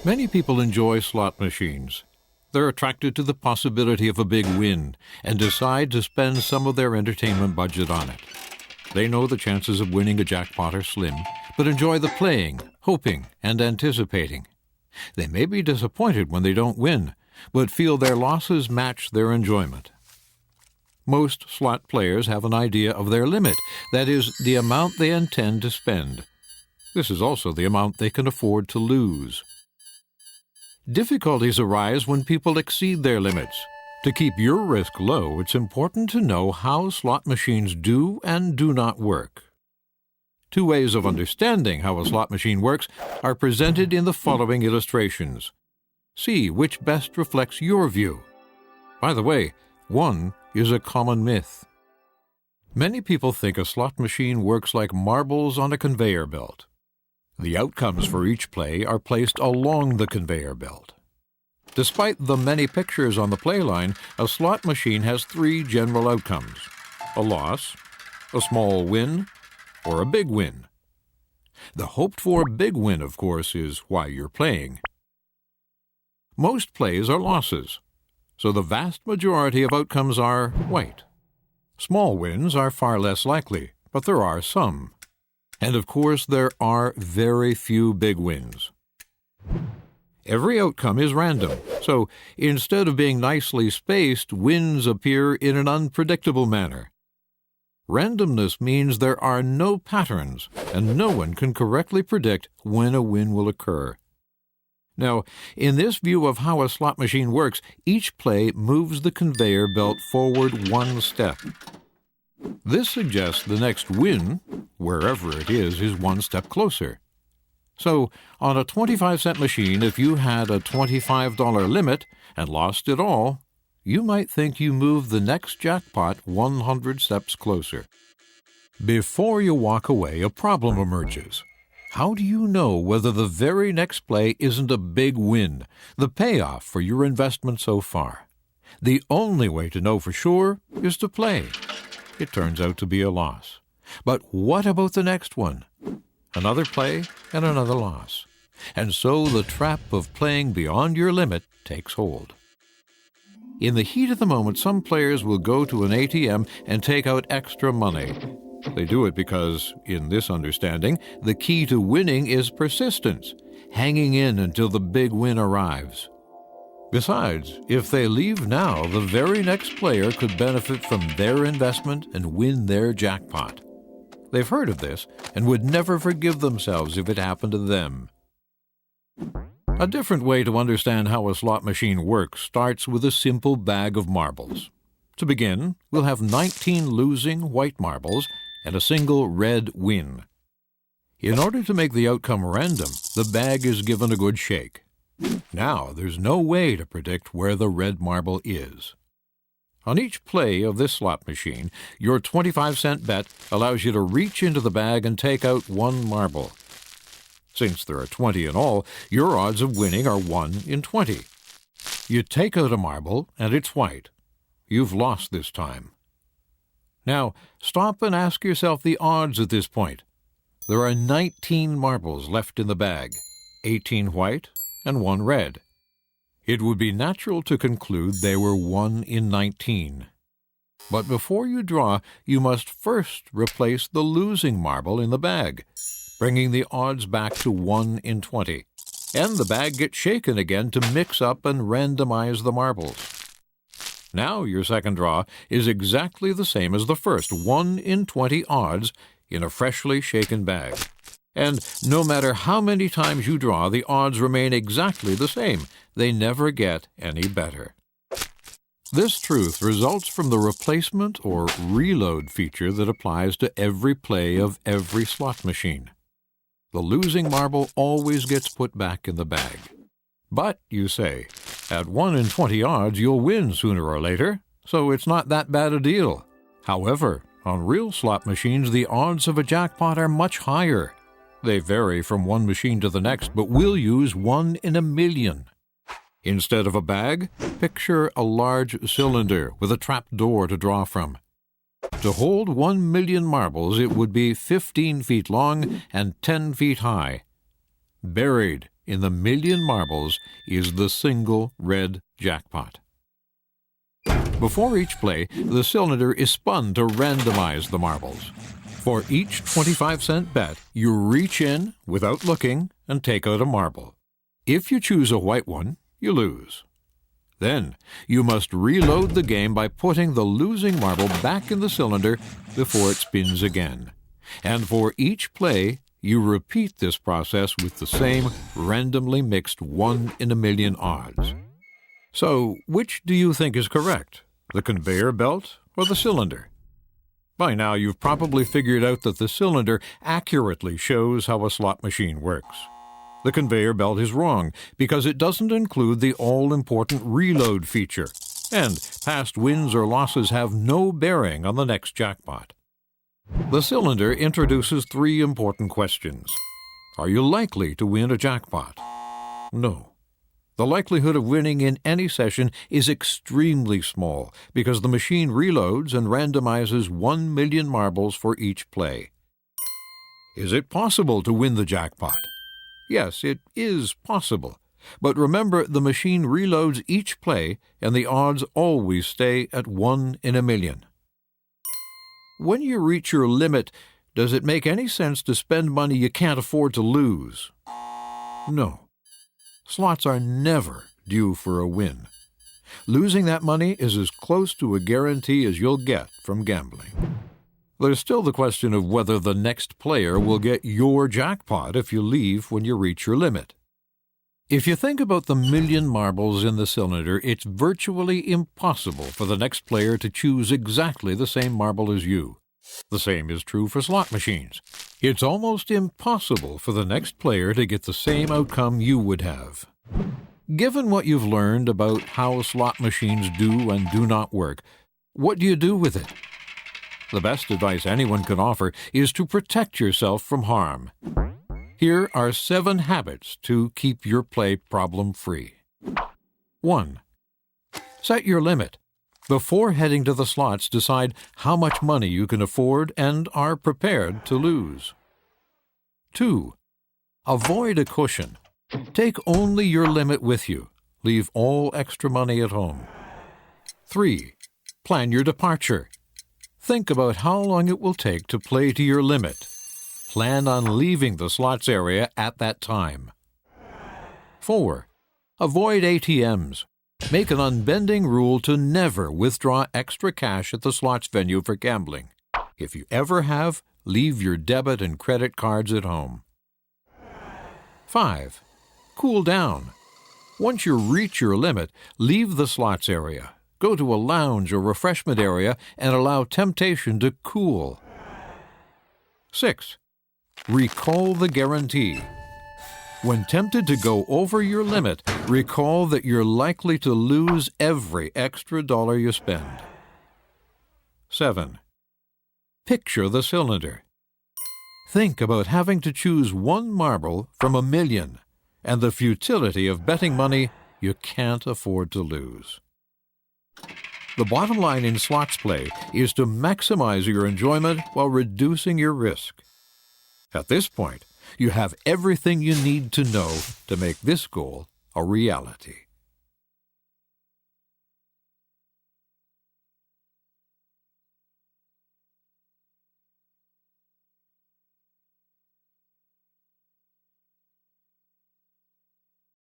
Many people enjoy slot machines. They're attracted to the possibility of a big win and decide to spend some of their entertainment budget on it. They know the chances of winning a jackpot are slim, but enjoy the playing, hoping, and anticipating. They may be disappointed when they don't win, but feel their losses match their enjoyment. Most slot players have an idea of their limit, that is, the amount they intend to spend. This is also the amount they can afford to lose. Difficulties arise when people exceed their limits. To keep your risk low, it's important to know how slot machines do and do not work. Two ways of understanding how a slot machine works are presented in the following illustrations. See which best reflects your view. By the way, one is a common myth. Many people think a slot machine works like marbles on a conveyor belt. The outcomes for each play are placed along the conveyor belt. Despite the many pictures on the play line, a slot machine has three general outcomes: a loss, a small win, or a big win. The hoped-for big win, of course, is why you're playing. Most plays are losses, so the vast majority of outcomes are white. Small wins are far less likely, but there are some. And of course, there are very few big wins. Every outcome is random, so instead of being nicely spaced, wins appear in an unpredictable manner. Randomness means there are no patterns, and no one can correctly predict when a win will occur. Now, in this view of how a slot machine works, each play moves the conveyor belt forward one step. This suggests the next win, wherever it is one step closer. So, on a 25-cent machine, if you had a $25 limit and lost it all, you might think you moved the next jackpot 100 steps closer. Before you walk away, a problem emerges. How do you know whether the very next play isn't a big win, the payoff for your investment so far? The only way to know for sure is to play. It turns out to be a loss. But what about the next one? Another play and another loss. And so the trap of playing beyond your limit takes hold. In the heat of the moment, some players will go to an ATM and take out extra money. They do it because, in this understanding, the key to winning is persistence, hanging in until the big win arrives. Besides, if they leave now, the very next player could benefit from their investment and win their jackpot. They've heard of this and would never forgive themselves if it happened to them. A different way to understand how a slot machine works starts with a simple bag of marbles. To begin, we'll have 19 losing white marbles and a single red win. In order to make the outcome random, the bag is given a good shake. Now, there's no way to predict where the red marble is. On each play of this slot machine, your 25-cent bet allows you to reach into the bag and take out one marble. Since there are 20 in all, your odds of winning are 1 in 20. You take out a marble, and it's white. You've lost this time. Now, stop and ask yourself the odds at this point. There are 19 marbles left in the bag, 18 white and 1 red. It would be natural to conclude they were 1 in 19. But before you draw, you must first replace the losing marble in the bag, bringing the odds back to 1 in 20. And the bag gets shaken again to mix up and randomize the marbles. Now your second draw is exactly the same as the first, 1 in 20 odds in a freshly shaken bag. And no matter how many times you draw, the odds remain exactly the same. They never get any better. This truth results from the replacement or reload feature that applies to every play of every slot machine. The losing marble always gets put back in the bag. But, you say, at 1 in 20 odds you'll win sooner or later, so it's not that bad a deal. However, on real slot machines the odds of a jackpot are much higher. They vary from one machine to the next, but we'll use 1 in a million. Instead of a bag, picture a large cylinder with a trap door to draw from. To hold 1 million marbles, it would be 15 feet long and 10 feet high. Buried in the million marbles is the single red jackpot. Before each play, the cylinder is spun to randomize the marbles. For each 25-cent bet, you reach in without looking and take out a marble. If you choose a white one, you lose. Then, you must reload the game by putting the losing marble back in the cylinder before it spins again. And for each play, you repeat this process with the same randomly mixed 1 in a million odds. So, which do you think is correct? The conveyor belt or the cylinder? By now, you've probably figured out that the cylinder accurately shows how a slot machine works. The conveyor belt is wrong because it doesn't include the all-important reload feature, and past wins or losses have no bearing on the next jackpot. The cylinder introduces 3 important questions. Are you likely to win a jackpot? No. The likelihood of winning in any session is extremely small because the machine reloads and randomizes 1 million marbles for each play. Is it possible to win the jackpot? Yes, it is possible. But remember, the machine reloads each play and the odds always stay at 1 in a million. When you reach your limit, does it make any sense to spend money you can't afford to lose? No. Slots are never due for a win. Losing that money is as close to a guarantee as you'll get from gambling. There's still the question of whether the next player will get your jackpot if you leave when you reach your limit. If you think about the million marbles in the cylinder, it's virtually impossible for the next player to choose exactly the same marble as you. The same is true for slot machines. It's almost impossible for the next player to get the same outcome you would have. Given what you've learned about how slot machines do and do not work, what do you do with it? The best advice anyone can offer is to protect yourself from harm. Here are 7 habits to keep your play problem-free. 1. Set your limit. Before heading to the slots, decide how much money you can afford and are prepared to lose. 2. Avoid a cushion. Take only your limit with you. Leave all extra money at home. 3. Plan your departure. Think about how long it will take to play to your limit. Plan on leaving the slots area at that time. 4. Avoid ATMs. Make an unbending rule to never withdraw extra cash at the slots venue for gambling. If you ever have, leave your debit and credit cards at home. 5. Cool down. Once you reach your limit, leave the slots area. Go to a lounge or refreshment area and allow temptation to cool. 6. Recall the guarantee. When tempted to go over your limit, recall that you're likely to lose every extra dollar you spend. 7. Picture the cylinder. Think about having to choose 1 marble from 1 million and the futility of betting money you can't afford to lose. The bottom line in slots play is to maximize your enjoyment while reducing your risk. At this point, you have everything you need to know to make this goal a reality.